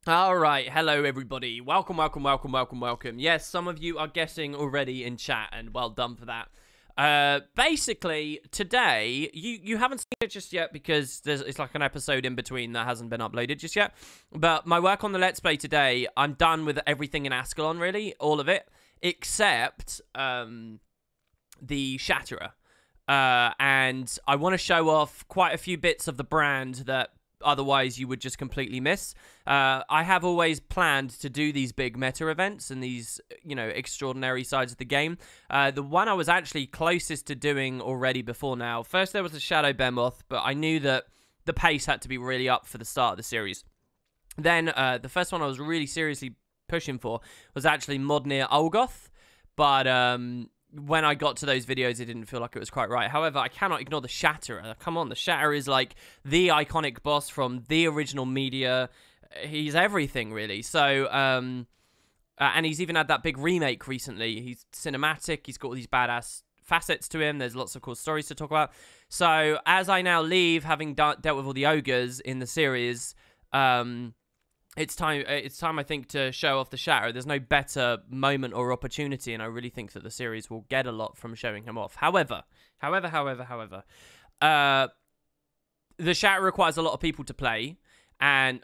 All right, hello everybody. Welcome. Yes, some of you are guessing already in chat, and well done for that. Basically, today, you haven't seen it just yet because it's like an episode in between that hasn't been uploaded just yet. But my work on the Let's Play today, I'm done with everything in Ascalon, really, all of it, except the Shatterer. And I want to show off quite a few bits of the brand that otherwise you would just completely miss. I have always planned to do these big meta events and these, you know, extraordinary sides of the game. The one I was actually closest to doing already before now, first there was a Shadow Behemoth, but I knew that the pace had to be really up for the start of the series. Then the first one I was really seriously pushing for was actually Modnir Olgoth, but when I got to those videos, it didn't feel like it was quite right. However, I cannot ignore the Shatterer. Come on, the Shatterer is like the iconic boss from the original media. He's everything, really. So, and he's even had that big remake recently. He's cinematic. He's got all these badass facets to him. There's lots of cool stories to talk about. So, as I now leave, having dealt with all the ogres in the series, it's time, I think, to show off the Shatterer. There's no better moment or opportunity, and I really think that the series will get a lot from showing him off. However, the Shatterer requires a lot of people to play, and,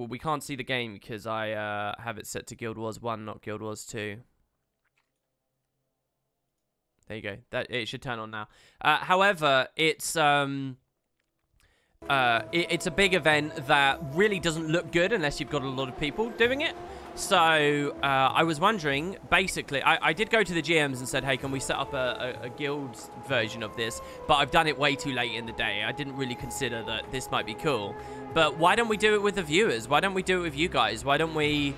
we can't see the game because I have it set to Guild Wars 1, not Guild Wars 2. There you go. It should turn on now. However, it's a big event that really doesn't look good unless you've got a lot of people doing it. So I was wondering, basically, I did go to the GMs and said, hey, can we set up a guild version of this? But I've done it way too late in the day. I didn't really consider that this might be cool. But why don't we do it with the viewers? Why don't we do it with you guys? Why don't we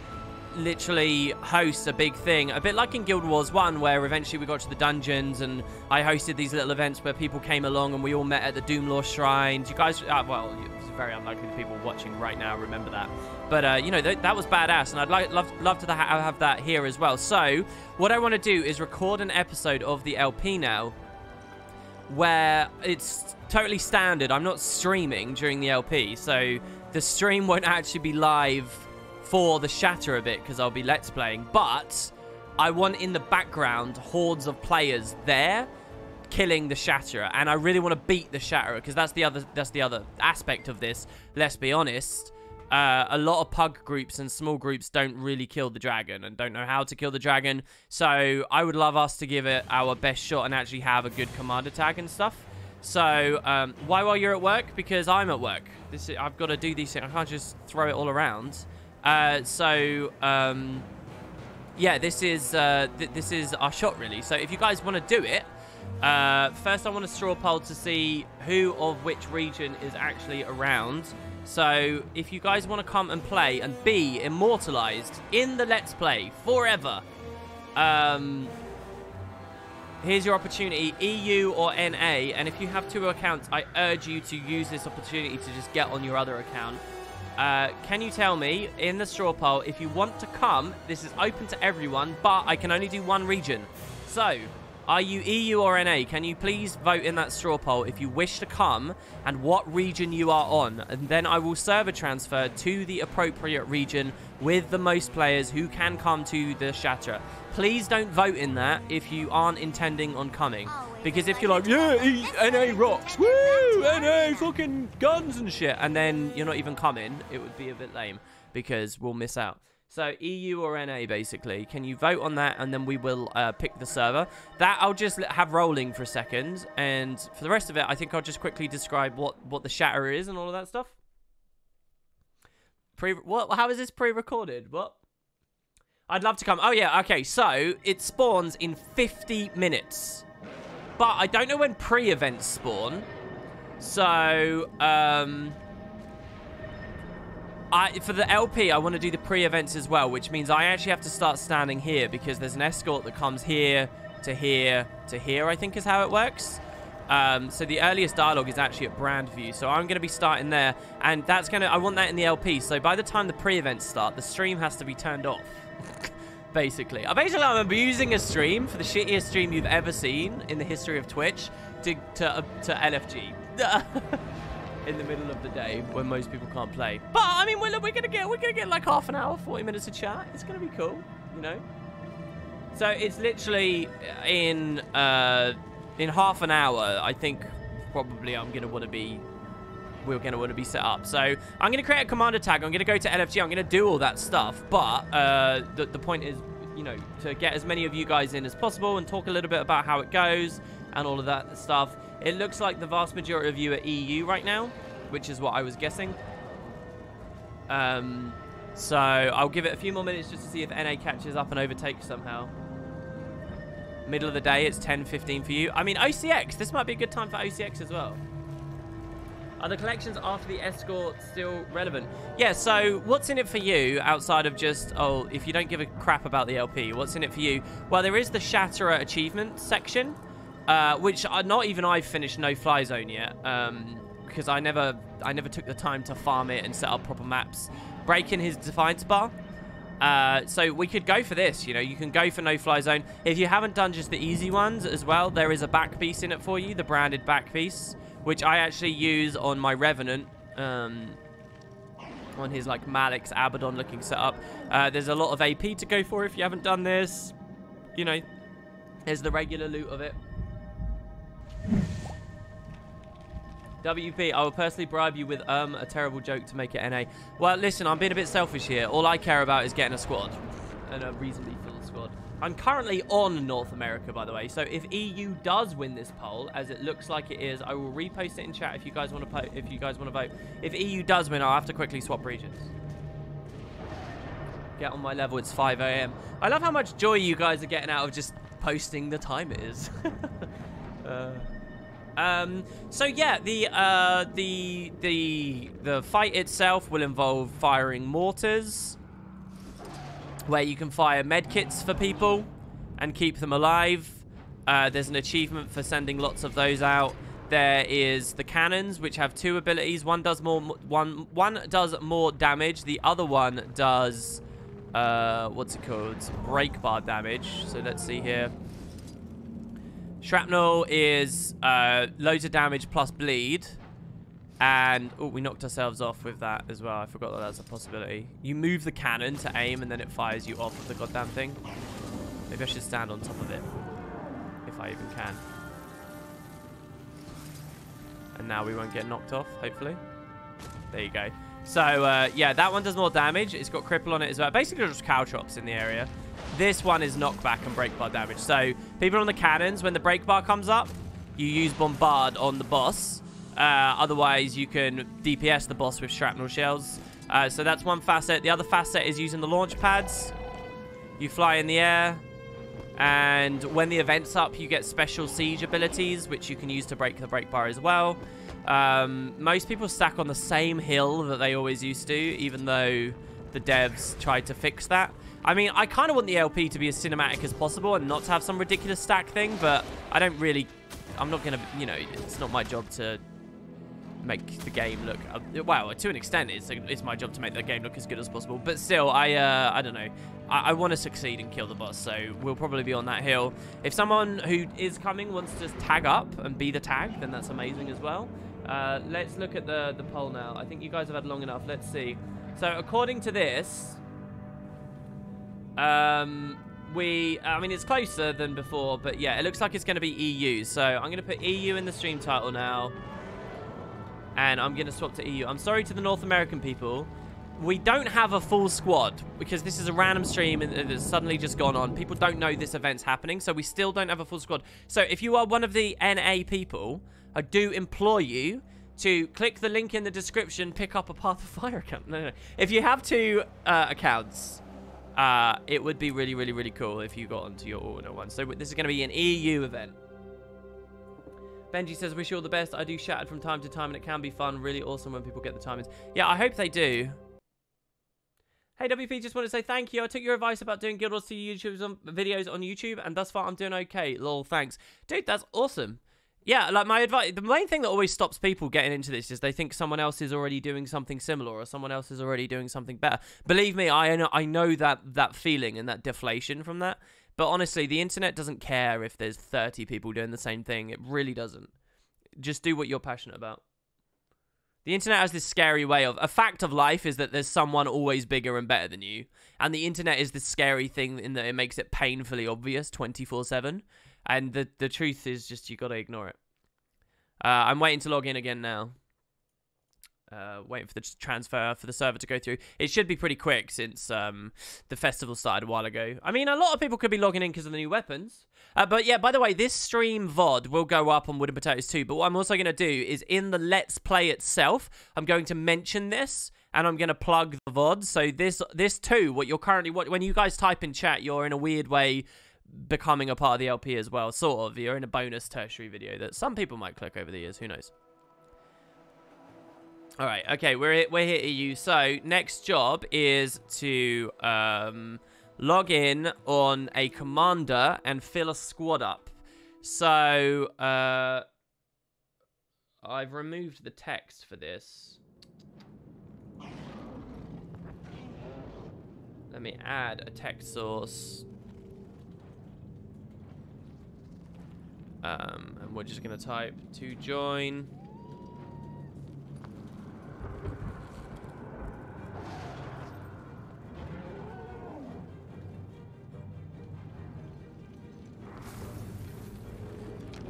literally host a big thing, a bit like in Guild Wars 1, where eventually we got to the dungeons and I hosted these little events where people came along and we all met at the Doomlore Shrine. You guys, well, it's very unlikely the people watching right now remember that, but you know, that was badass, and I'd love to have that here as well. So what I want to do is record an episode of the LP now where it's totally standard. I'm not streaming during the LP, so the stream won't actually be live for the Shatterer bit because I'll be Let's Playing, but I want in the background hordes of players there killing the Shatterer, and I really want to beat the Shatterer because that's the other aspect of this. Let's be honest, a lot of pug groups and small groups don't really kill the dragon and don't know how to kill the dragon, so I would love us to give it our best shot and actually have a good commander tag and stuff. So why while you're at work? Because I'm at work. I've got to do these things. I can't just throw it all around. Yeah, this is our shot, really. So if you guys want to do it, first I want a straw poll to see who of which region is actually around. So if you guys want to come and play and be immortalized in the Let's Play forever, here's your opportunity, EU or NA. And if you have two accounts, I urge you to use this opportunity to just get on your other account. Can you tell me in the straw poll if you want to come? This is open to everyone, but I can only do one region. So, are you EU or NA? Can you please vote in that straw poll if you wish to come and what region you are on? And then I will server transfer to the appropriate region with the most players who can come to the Shatterer. Please don't vote in that if you aren't intending on coming. Because if you're like, yeah, NA rocks, woo, NA fucking guns and shit, and then you're not even coming, it would be a bit lame because we'll miss out. So EU or NA, basically. Can you vote on that, and then we will pick the server. That I'll just have rolling for a second, and for the rest of it, I think I'll just quickly describe what the Shatterer is and all of that stuff. How is this pre-recorded? What? I'd love to come. Oh, yeah, okay, so it spawns in 50 minutes. But I don't know when pre-events spawn. So, for the LP, I want to do the pre-events as well, which means I actually have to start standing here because there's an escort that comes here to here to here, I think is how it works. So the earliest dialogue is actually at Brandview, so I'm going to be starting there, and that's going to, I want that in the LP, so by the time the pre-events start, the stream has to be turned off. Basically, I'm abusing a stream for the shittiest stream you've ever seen in the history of Twitch to LFG. in the middle of the day when most people can't play. But I mean, we're gonna get like half an hour, 40 minutes of chat. It's gonna be cool, you know. So it's literally in half an hour. I think probably we're gonna want to be set up. So I'm gonna create a commander tag. I'm gonna go to LFG. I'm gonna do all that stuff. But the point is, you know, to get as many of you guys in as possible and talk a little bit about how it goes and all of that stuff. It looks like the vast majority of you are EU right now, which is what I was guessing. So I'll give it a few more minutes just to see if NA catches up and overtakes somehow. Middle of the day, it's 10:15 for you. I mean, OCX, this might be a good time for OCX as well. Are the collections after the escort still relevant? Yeah, so what's in it for you outside of just, oh, if you don't give a crap about the LP, what's in it for you? Well, there is the Shatterer achievement section, which not even I've finished No Fly Zone yet, because I never took the time to farm it and set up proper maps. Breaking his Defiance bar. So we could go for this, you know, you can go for No Fly Zone. If you haven't done just the easy ones as well, there is a back piece in it for you, the branded back piece, which I actually use on my Revenant, on his, like, Malix Abaddon looking setup. There's a lot of AP to go for if you haven't done this. You know, there's the regular loot of it. WP, I will personally bribe you with a terrible joke to make it NA. Well, listen, I'm being a bit selfish here. All I care about is getting a squad, and a reasonably full squad. I'm currently on North America, by the way, so if EU does win this poll, as it looks like it is, I will repost it in chat if you guys want to vote. If EU does win, I'll have to quickly swap regions. Get on my level, it's 5 AM. I love how much joy you guys are getting out of just posting the time it is. So yeah, the fight itself will involve firing mortars, where you can fire medkits for people and keep them alive. There's an achievement for sending lots of those out. There is the cannons, which have two abilities. One does more damage. The other one does what's it called? Break bar damage. So let's see here. Shrapnel is loads of damage plus bleed. And, oh, we knocked ourselves off with that as well. I forgot that that's a possibility. You move the cannon to aim, and then it fires you off of the goddamn thing. Maybe I should stand on top of it. If I even can. And now we won't get knocked off, hopefully. There you go. So, yeah, that one does more damage. It's got cripple on it as well. Basically, just caltrops in the area. This one is knockback and break bar damage. So, people on the cannons, when the break bar comes up, you use bombard on the boss. Otherwise, you can DPS the boss with shrapnel shells. So that's one facet. The other facet is using the launch pads. You fly in the air. And when the event's up, you get special siege abilities, which you can use to break the break bar as well. Most people stack on the same hill that they always used to, even though the devs tried to fix that. I mean, I kind of want the LP to be as cinematic as possible and not to have some ridiculous stack thing, but I don't really... I'm not going to... You know, it's not my job to make the game look... well, to an extent, it's my job to make the game look as good as possible. But still, I don't know. I want to succeed and kill the boss, so we'll probably be on that hill. If someone who is coming wants to tag up and be the tag, then that's amazing as well. Let's look at the poll now. I think you guys have had long enough. Let's see. So, according to this... I mean, it's closer than before, but yeah, it looks like it's going to be EU. So I'm going to put EU in the stream title now, and I'm going to swap to EU. I'm sorry to the North American people. We don't have a full squad because this is a random stream and it's suddenly just gone on. People don't know this event's happening, so we still don't have a full squad. So if you are one of the NA people, I do implore you to click the link in the description, pick up a Path of Fire account. No. If you have two accounts... it would be really, really, really cool if you got onto your order one. So this is going to be an EU event. Benji says, wish you all the best. I do Shattered from time to time, and it can be fun. Really awesome when people get the timings. Yeah, I hope they do. Hey, WP, just want to say thank you. I took your advice about doing Guild Wars 2 videos on YouTube, and thus far I'm doing okay. Lol, thanks. Dude, that's awesome. Yeah, like my advice, the main thing that always stops people getting into this is they think someone else is already doing something similar or someone else is already doing something better. Believe me, I know that feeling and that deflation from that. But honestly, the internet doesn't care if there's 30 people doing the same thing. It really doesn't. Just do what you're passionate about. The internet has this scary way of... A fact of life is that there's someone always bigger and better than you. And the internet is this scary thing in that it makes it painfully obvious 24/7. And the truth is just you got to ignore it. I'm waiting to log in again now. Waiting for the transfer for the server to go through. It should be pretty quick since the festival started a while ago. I mean, a lot of people could be logging in because of the new weapons. But yeah, by the way, this stream VOD will go up on Wood and Potatoes too. But what I'm also going to do is in the Let's Play itself, I'm going to mention this and I'm going to plug the VOD. So this too, what you're currently watching, when you guys type in chat, you're in a weird way becoming a part of the LP as well. Sort of. You're in a bonus tertiary video that some people might click over the years. Who knows? All right, okay, we're here, EU. So next job is to log in on a commander and fill a squad up. So I've removed the text for this. Let me add a text source. And we're just gonna type to join.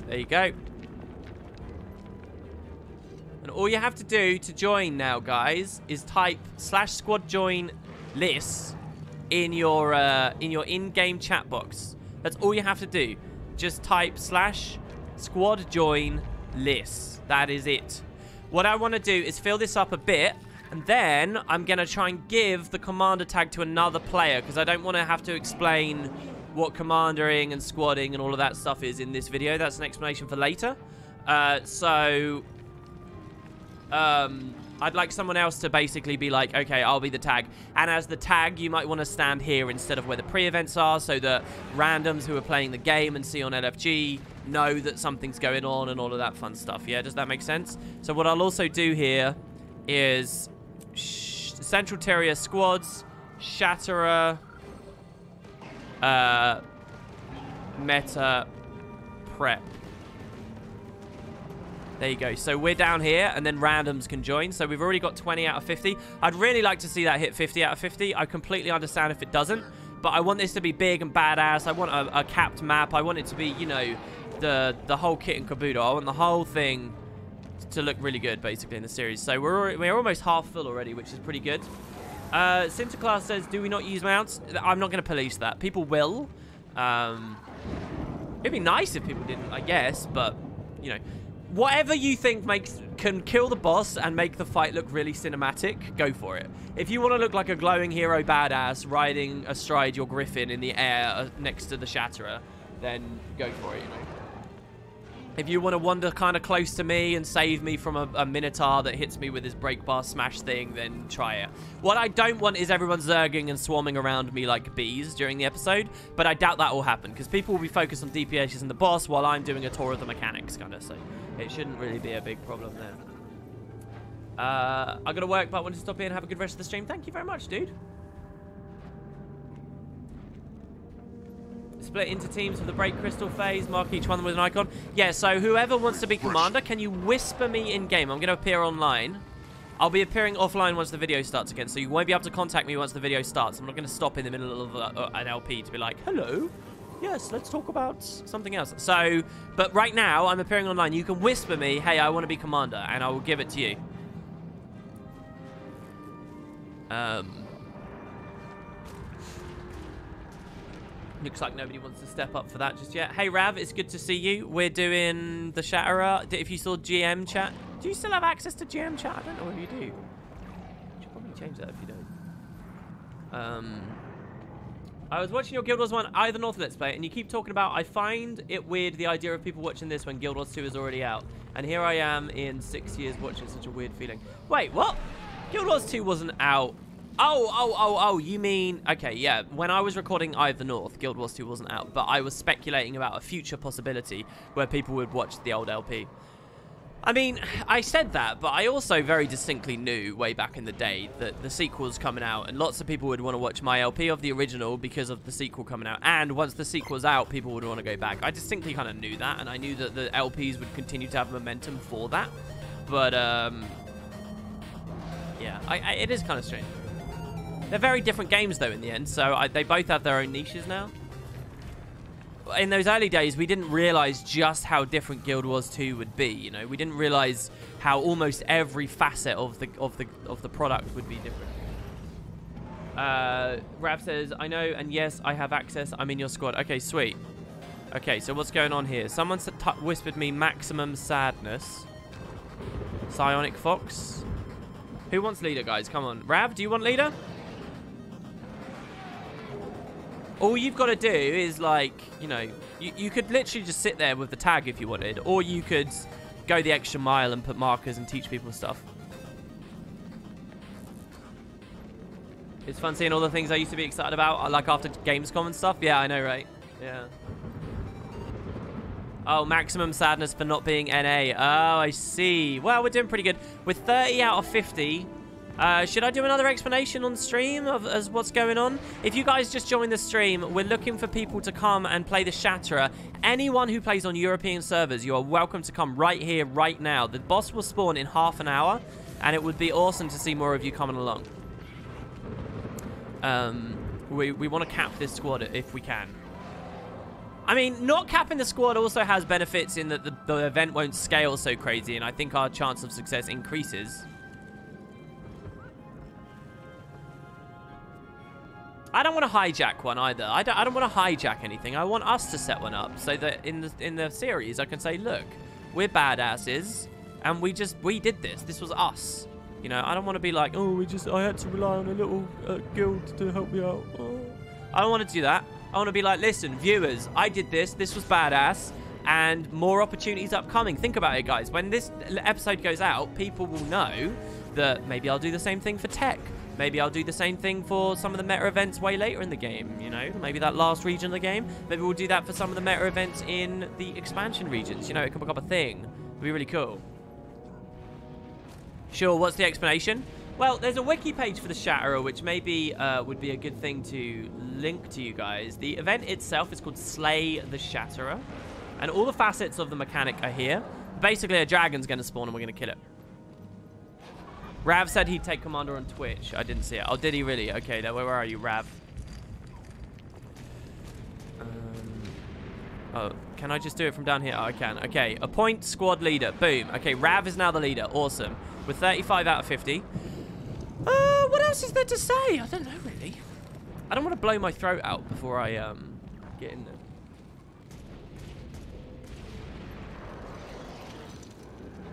There you go. And all you have to do to join now, guys, is type /squad join list in your in-game chat box. That's all you have to do. Just type /squad join list. That is it. What I want to do is fill this up a bit, and then I'm going to try and give the commander tag to another player, because I don't want to have to explain what commandering and squadding and all of that stuff is in this video. That's an explanation for later. I'd like someone else to basically be like, okay, I'll be the tag. And as the tag, you might want to stand here instead of where the pre-events are, so that randoms who are playing the game and see on LFG know that something's going on and all of that fun stuff. Yeah, does that make sense? So what I'll also do here is Central Terrier Squads, Shatterer, meta prep. There you go. So we're down here, and then randoms can join. So we've already got 20 out of 50. I'd really like to see that hit 50 out of 50. I completely understand if it doesn't, but I want this to be big and badass. I want a capped map. I want it to be, you know, the whole kit and caboodle. I want the whole thing to look really good, basically, in the series. So we're almost half full already, which is pretty good. Sinterklaas says, do we not use mounts? I'm not going to police that. People will. It'd be nice if people didn't, I guess, but, you know. Whatever you think can kill the boss and make the fight look really cinematic, go for it. If you want to look like a glowing hero badass riding astride your griffin in the air next to the Shatterer, then go for it, you know. If you want to wander kind of close to me and save me from a Minotaur that hits me with his break bar smash thing, then try it. What I don't want is everyone zerging and swarming around me like bees during the episode, but I doubt that will happen, because people will be focused on DPSs and the boss while I'm doing a tour of the mechanics, kind of, so it shouldn't really be a big problem there. I gotta work, but I wanted to stop here and have a good rest of the stream. Thank you very much, dude. Split into teams for the break crystal phase. Mark each one with an icon. Yeah, so whoever wants to be commander, can you whisper me in-game? I'm going to appear online. I'll be appearing offline once the video starts again, so you won't be able to contact me once the video starts. I'm not going to stop in the middle of an LP to be like, hello? Yes, let's talk about something else. So, but right now, I'm appearing online. You can whisper me, hey, I want to be commander, and I will give it to you. Looks like nobody wants to step up for that just yet. Hey, Rav, it's good to see you. We're doing the Shatterer. If you saw GM chat. Do you still have access to GM chat? I don't know if you do. You should probably change that if you don't. I was watching your Guild Wars 1 Either North Let's Play, and you keep talking about, I find it weird the idea of people watching this when Guild Wars 2 is already out. And here I am in 6 years watching such a weird feeling. Wait, what? Guild Wars 2 wasn't out. Oh, you mean... Okay, yeah. When I was recording Eye of the North, Guild Wars 2 wasn't out, but I was speculating about a future possibility where people would watch the old LP. I mean, I said that, but I also very distinctly knew way back in the day that the sequel's coming out, and lots of people would want to watch my LP of the original because of the sequel coming out, and once the sequel's out, people would want to go back. I distinctly kind of knew that, and I knew that the LPs would continue to have momentum for that, but, Yeah, it is kind of strange. They're very different games, though, in the end, so they both have their own niches now. In those early days, we didn't realize just how different Guild Wars 2 would be, you know? We didn't realize how almost every facet of the product would be different. Rav says, I know, and yes, I have access. I'm in your squad. Okay, sweet. Okay, so what's going on here? Someone whispered me maximum sadness. Psionic Fox. Who wants leader, guys? Come on. Rav, do you want leader? All you've got to do is, like, you know, you could literally just sit there with the tag if you wanted, or you could go the extra mile and put markers and teach people stuff. It's fun seeing all the things I used to be excited about, like after Gamescom and stuff. Yeah, I know, right? Yeah. Oh, maximum sadness for not being NA. Oh, I see. Well, we're doing pretty good. With 30 out of 50... should I do another explanation on stream as what's going on? If you guys just joined the stream, we're looking for people to come and play the Shatterer. Anyone who plays on European servers, you are welcome to come right here, right now. The boss will spawn in half an hour, and it would be awesome to see more of you coming along. We want to cap this squad if we can. I mean, not capping the squad also has benefits in that the event won't scale so crazy, and I think our chance of success increases. I don't want to hijack one either. I don't want to hijack anything. I want us to set one up so that in the series I can say, look, we're badasses and we did this. This was us. You know, I don't want to be like, oh, I had to rely on a little guild to help me out. Oh. I don't want to do that. I want to be like, listen, viewers, I did this. This was badass. And more opportunities upcoming. Think about it, guys. When this episode goes out, people will know that maybe I'll do the same thing for tech. Maybe I'll do the same thing for some of the meta events way later in the game, you know? Maybe that last region of the game. Maybe we'll do that for some of the meta events in the expansion regions. You know, it can become a thing. It'd be really cool. Sure, what's the explanation? Well, there's a wiki page for the Shatterer, which maybe would be a good thing to link to you guys. The event itself is called Slay the Shatterer. And all the facets of the mechanic are here. Basically, a dragon's going to spawn and we're going to kill it. Rav said he'd take Commander on Twitch. I didn't see it. Oh, did he really? Okay, where are you, Rav? Oh, can I just do it from down here? Oh, I can. Okay, appoint squad leader. Boom. Okay, Rav is now the leader. Awesome. With 35 out of 50. What else is there to say? I don't know, really. I don't want to blow my throat out before I get in there.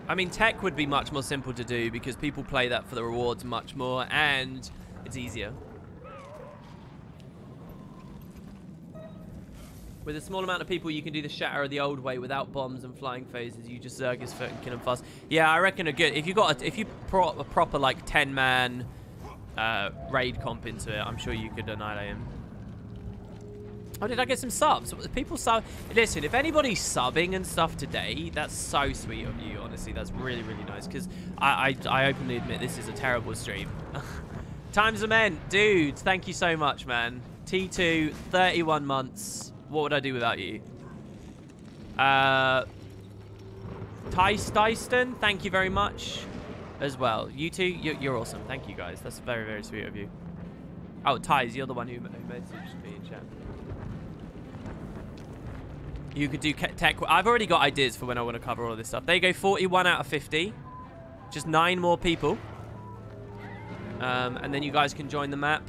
I mean, tech would be much more simple to do because people play that for the rewards much more, and it's easier. With a small amount of people, you can do the Shatterer the old way without bombs and flying phases. You just zerg his foot and kill them fast. Yeah, I reckon a good... If you brought a proper, like, 10-man raid comp into it, I'm sure you could annihilate him. Oh, did I get some subs? People sub... Listen, if anybody's subbing and stuff today, that's so sweet of you, honestly. That's really, really nice, because I openly admit this is a terrible stream. Times of men. Dude, thank you so much, man. T2, 31 months. What would I do without you? Tyston, thank you very much as well. You two, you're awesome. Thank you, guys. That's very, very sweet of you. Oh, Tys, you're the one who messaged me in chat. You could do tech. I've already got ideas for when I want to cover all of this stuff. There you go, 41 out of 50. Just 9 more people. And then you guys can join the map.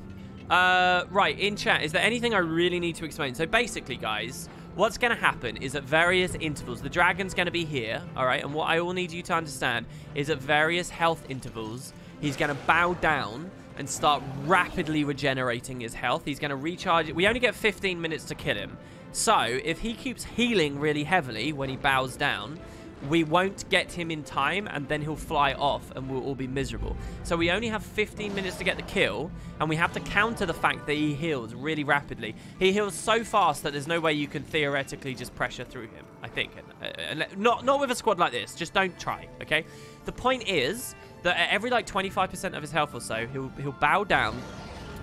Right, in chat, is there anything I really need to explain? So basically, guys, what's going to happen is at various intervals, the dragon's going to be here, all right? And what I will need you to understand is at various health intervals, he's going to bow down and start rapidly regenerating his health. He's going to recharge it. We only get 15 minutes to kill him. So if he keeps healing really heavily when he bows down, we won't get him in time, and then he'll fly off and we'll all be miserable. So we only have 15 minutes to get the kill, and we have to counter the fact that he heals really rapidly. He heals so fast that there's no way you can theoretically just pressure through him, I think. Not with a squad like this. Just don't try, okay? The point is that at every like 25% of his health or so, he'll bow down,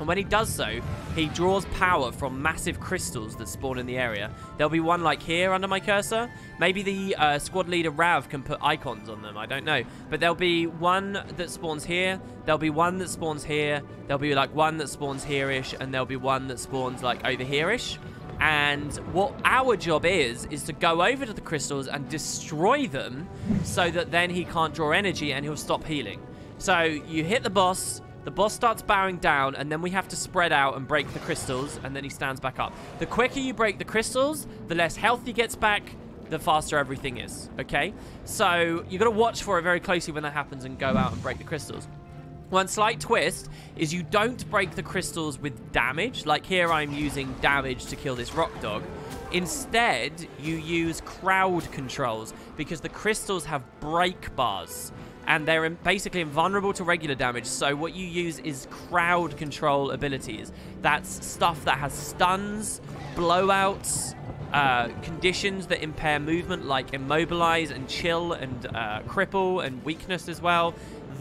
And when he does so, he draws power from massive crystals that spawn in the area. There'll be one like here under my cursor. Maybe the squad leader Rav can put icons on them. I don't know. But there'll be one that spawns here. There'll be one that spawns here. There'll be like one that spawns here-ish. And there'll be one that spawns like over here-ish. And what our job is to go over to the crystals and destroy them so that then he can't draw energy and he'll stop healing. So you hit the boss starts bowing down, and then we have to spread out and break the crystals, and then he stands back up. The quicker you break the crystals, the less health he gets back, the faster everything is, okay? So you got to watch for it very closely when that happens and go out and break the crystals. One slight twist is you don't break the crystals with damage. Like here I'm using damage to kill this rock dog. Instead, you use crowd controls because the crystals have break bars. And they're basically invulnerable to regular damage. So what you use is crowd control abilities. That's stuff that has stuns, blowouts, conditions that impair movement like immobilize and chill and cripple and weakness as well.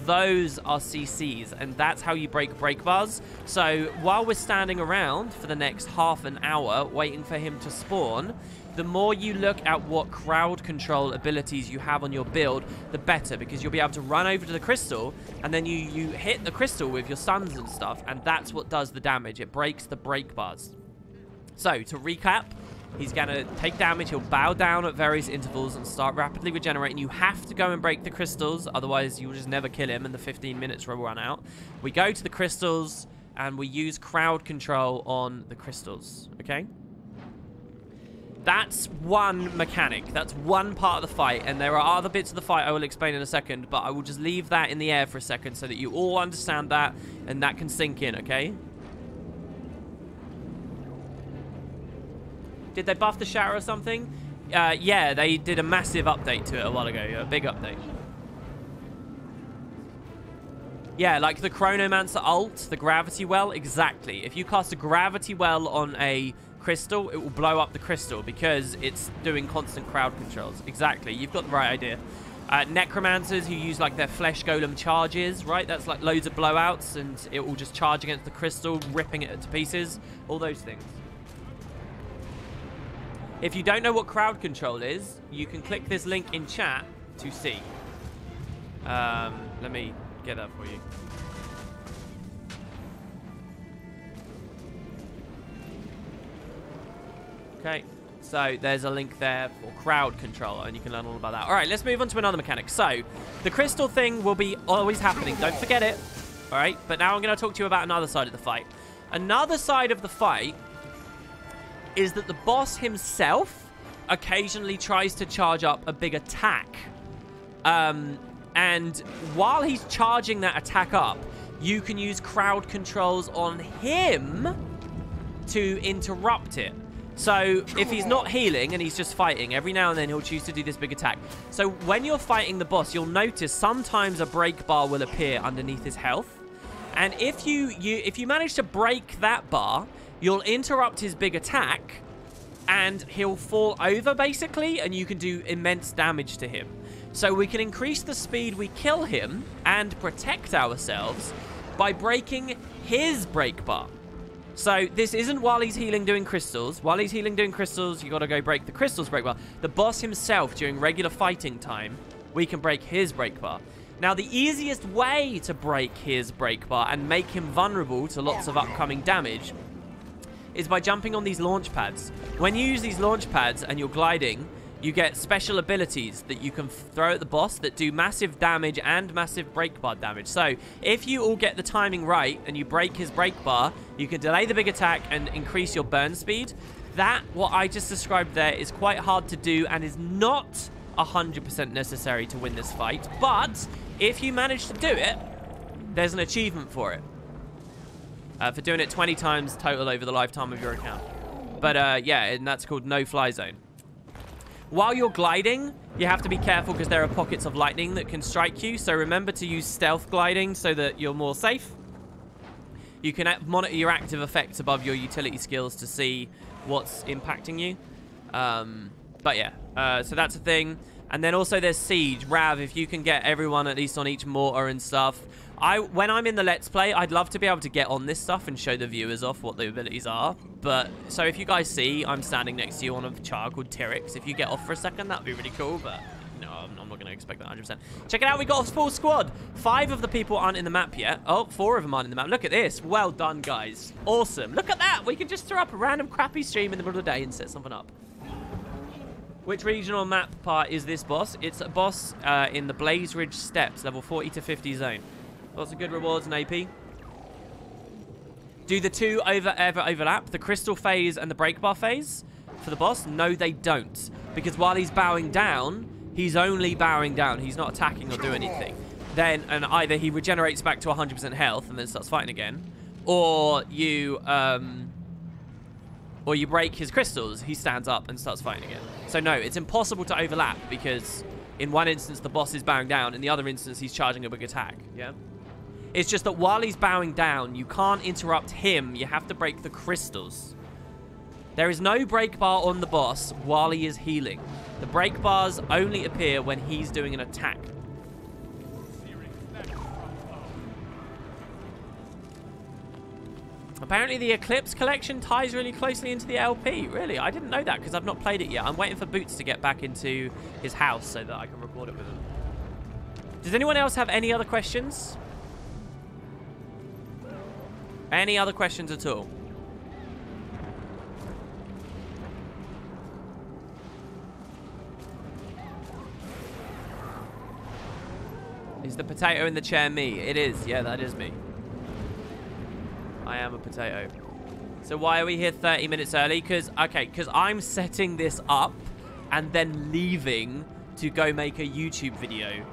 Those are CCs, and that's how you break bars. So while we're standing around for the next half an hour waiting for him to spawn, the more you look at what crowd control abilities you have on your build, the better, because you'll be able to run over to the crystal, and then you hit the crystal with your stuns and stuff, and that's what does the damage. It breaks the break bars. So, to recap, he's going to take damage, he'll bow down at various intervals and start rapidly regenerating. You have to go and break the crystals, otherwise you'll just never kill him and the 15 minutes will run out. We go to the crystals, and we use crowd control on the crystals, okay? That's one mechanic. That's one part of the fight, and there are other bits of the fight I will explain in a second, but I will just leave that in the air for a second so that you all understand that, and that can sink in, okay? Did they buff the Shatterer or something? Yeah, they did a massive update to it a while ago. A big update. Yeah, like the Chronomancer ult, the Gravity Well, exactly. If you cast a Gravity Well on a crystal, it will blow up the crystal because it's doing constant crowd controls. Exactly, you've got the right idea. Necromancers who use like their flesh golem charges, right? That's like loads of blowouts, and it will just charge against the crystal, ripping it to pieces. All those things. If you don't know what crowd control is, you can click this link in chat to see. Let me get that for you. Okay, so there's a link there for crowd control, and you can learn all about that. All right, let's move on to another mechanic. So, the crystal thing will be always happening. Don't forget it. All right, but now I'm going to talk to you about another side of the fight. Another side of the fight is that the boss himself occasionally tries to charge up a big attack. And while he's charging that attack up, you can use crowd controls on him to interrupt it. So if he's not healing and he's just fighting, every now and then he'll choose to do this big attack. So when you're fighting the boss, you'll notice sometimes a break bar will appear underneath his health. And if you manage to break that bar, you'll interrupt his big attack and he'll fall over basically, and you can do immense damage to him. So we can increase the speed we kill him and protect ourselves by breaking his break bar. So this isn't while he's healing doing crystals. While he's healing doing crystals, you got to go break the crystals break bar. The boss himself, during regular fighting time, we can break his break bar. Now, the easiest way to break his break bar and make him vulnerable to lots of upcoming damage is by jumping on these launch pads. When you use these launch pads and you're gliding, you get special abilities that you can throw at the boss that do massive damage and massive break bar damage. So if you all get the timing right and you break his break bar, you can delay the big attack and increase your burn speed. That, what I just described there, is quite hard to do and is not 100% necessary to win this fight. But if you manage to do it, there's an achievement for it. For doing it 20 times total over the lifetime of your account. But yeah, and that's called No Fly Zone. While you're gliding, you have to be careful because there are pockets of lightning that can strike you. So remember to use stealth gliding so that you're more safe. You can monitor your active effects above your utility skills to see what's impacting you. But yeah, so that's a thing. And then also there's Siege. Rav, if you can get everyone at least on each mortar and stuff. When I'm in the Let's Play, I'd love to be able to get on this stuff and show the viewers off what the abilities are. But, so if you guys see I'm standing next to you on a char called Tyrix, if you get off for a second, that'd be really cool, but no, I'm not going to expect that 100%. Check it out, we got a full squad. 5 of the people aren't in the map yet. Oh, 4 of them aren't in the map. Look at this. Well done, guys. Awesome. Look at that. We can just throw up a random crappy stream in the middle of the day and set something up. Which regional map part is this boss? It's a boss in the Blaze Ridge Steppes, level 40 to 50 zone. Lots of good rewards and AP. Do the two ever overlap? The crystal phase and the break bar phase for the boss? No, they don't. Because while he's bowing down, he's only bowing down. He's not attacking or doing anything. Then, and either he regenerates back to 100% health and then starts fighting again, or you break his crystals, he stands up and starts fighting again. So no, it's impossible to overlap because in one instance the boss is bowing down, in the other instance he's charging a big attack. Yeah. It's just that while he's bowing down, you can't interrupt him. You have to break the crystals. There is no break bar on the boss while he is healing. The break bars only appear when he's doing an attack. Apparently the Eclipse collection ties really closely into the LP. Really? I didn't know that because I've not played it yet. I'm waiting for Boots to get back into his house so that I can record it with him. Does anyone else have any other questions? Any other questions at all? Is the potato in the chair me? It is. Yeah, that is me. I am a potato. So why are we here 30 minutes early? Because I'm setting this up and then leaving to go make a YouTube video.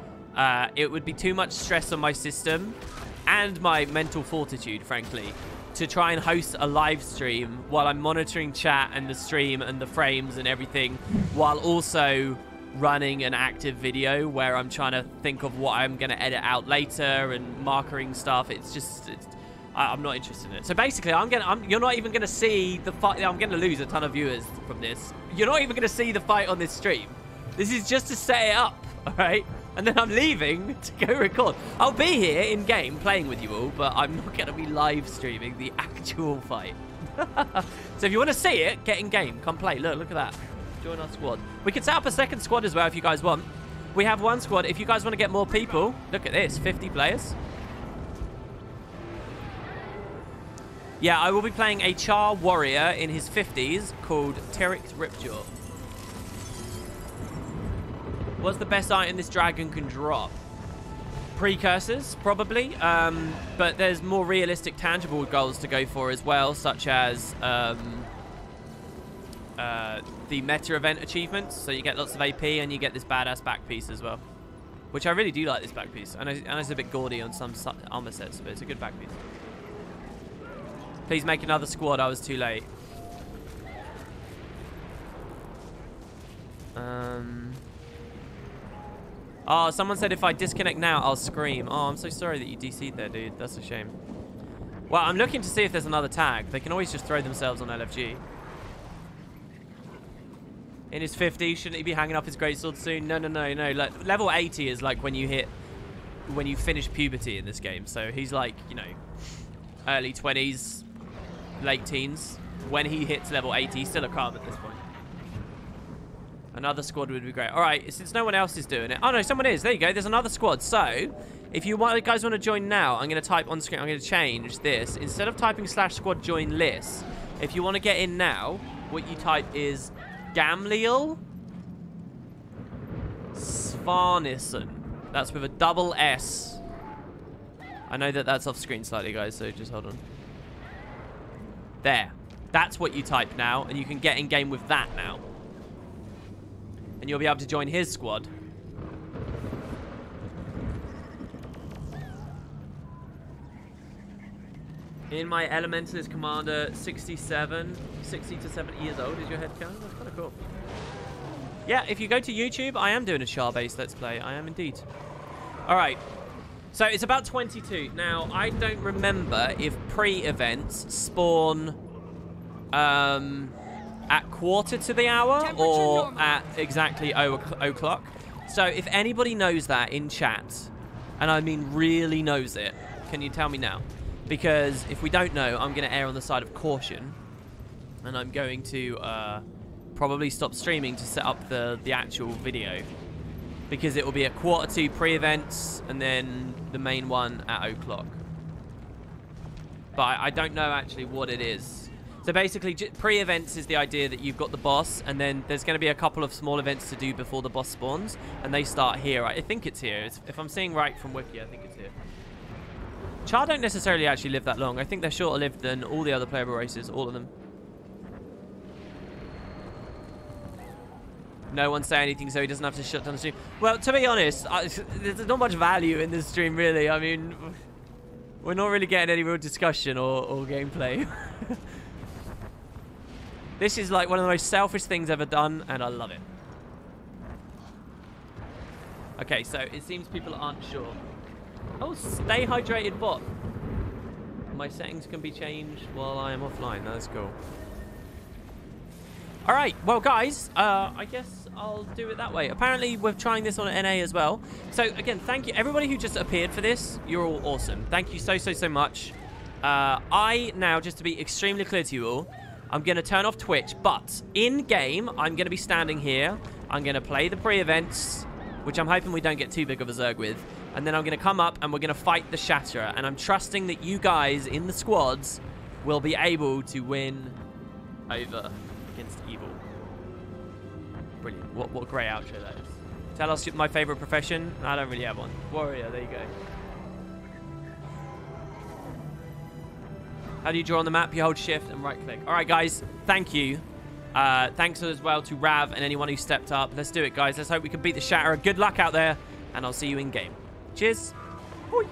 It would be too much stress on my system and my mental fortitude, frankly, to try and host a live stream while I'm monitoring chat and the stream and the frames and everything, while also running an active video where I'm trying to think of what I'm going to edit out later and markering stuff. I'm not interested in it. So basically, you're not even going to see the fight. I'm going to lose a ton of viewers from this. You're not even going to see the fight on this stream. This is just to set it up, all right? And then I'm leaving to go record. I'll be here in-game playing with you all, but I'm not going to be live streaming the actual fight. So if you want to see it, get in-game. Come play. Look at that. Join our squad. We can set up a second squad as well if you guys want. We have one squad. If you guys want to get more people, look at this. 50 players. Yeah, I will be playing a Char warrior in his 50s called Tyrix Ripjaw. What's the best item this dragon can drop? Precursors, probably. But there's more realistic, tangible goals to go for as well, such as the meta event achievements. So you get lots of AP and you get this badass back piece as well. Which I really do like, this back piece. I know it's a bit gaudy on some armor sets, but it's a good back piece. Please make another squad. I was too late. Oh, someone said if I disconnect now, I'll scream. Oh, I'm so sorry that you DC'd there, dude. That's a shame. Well, I'm looking to see if there's another tag. They can always just throw themselves on LFG. In his 50s, shouldn't he be hanging up his greatsword soon? No. Like, level 80 is like when you finish puberty in this game. So he's like, you know, early 20s, late teens. When he hits level 80, he's still a carb at this point. Another squad would be great. All right, since no one else is doing it. Oh, no, someone is. There you go. There's another squad. So, if you guys want to join now, I'm going to type on screen. I'm going to change this. Instead of typing /squad join list, if you want to get in now, what you type is Gamliel Svarnisson. That's with a double S. I know that that's off screen slightly, guys, so just hold on. There. That's what you type now, and you can get in game with that now. And you'll be able to join his squad. In my Elementalist Commander, 60 to 70 years old is your head count. That's kind of cool. Yeah, if you go to YouTube, I am doing a Char-based Let's Play. I am indeed. All right. So it's about 22. Now, I don't remember if pre-events spawn at quarter to the hour or at exactly 0 o'clock. So if anybody knows that in chat, And I mean really knows it? Can you tell me now? Because if we don't know, I'm going to err on the side of caution. And I'm going to probably stop streaming to set up the actual video. Because it will be at 1:45 pre-events and then the main one at 0:00. But I don't know actually what it is. So basically, pre-events is the idea that you've got the boss, and then there's going to be a couple of small events to do before the boss spawns, and they start here. I think it's here. If I'm seeing right from Wiki, I think it's here. Char don't necessarily actually live that long. I think they're shorter lived than all the other playable races, all of them. No one say anything so he doesn't have to shut down the stream. Well, to be honest, there's not much value in this stream, really. I mean, we're not really getting any real discussion or gameplay. This is like one of the most selfish things ever done, and I love it. Okay, so it seems people aren't sure. Oh, stay hydrated bot. My settings can be changed while I am offline. That's cool. All right, well, guys, I guess I'll do it that way. Apparently, we're trying this on NA as well. So, again, thank you. Everybody who just appeared for this, you're all awesome. Thank you so, so, so much. I now, just to be extremely clear to you all, I'm going to turn off Twitch, but in-game, I'm going to be standing here. I'm going to play the pre-events, which I'm hoping we don't get too big of a Zerg with. And then I'm going to come up and we're going to fight the Shatterer. And I'm trusting that you guys in the squads will be able to win over against evil. Brilliant. What great outro that is. Tell us my favorite profession. I don't really have one. Warrior, there you go. How do you draw on the map? You hold shift and right click. All right, guys. Thank you. Thanks as well to Rav and anyone who stepped up. Let's do it, guys. Let's hope we can beat the Shatterer. Good luck out there, and I'll see you in game. Cheers. Bye.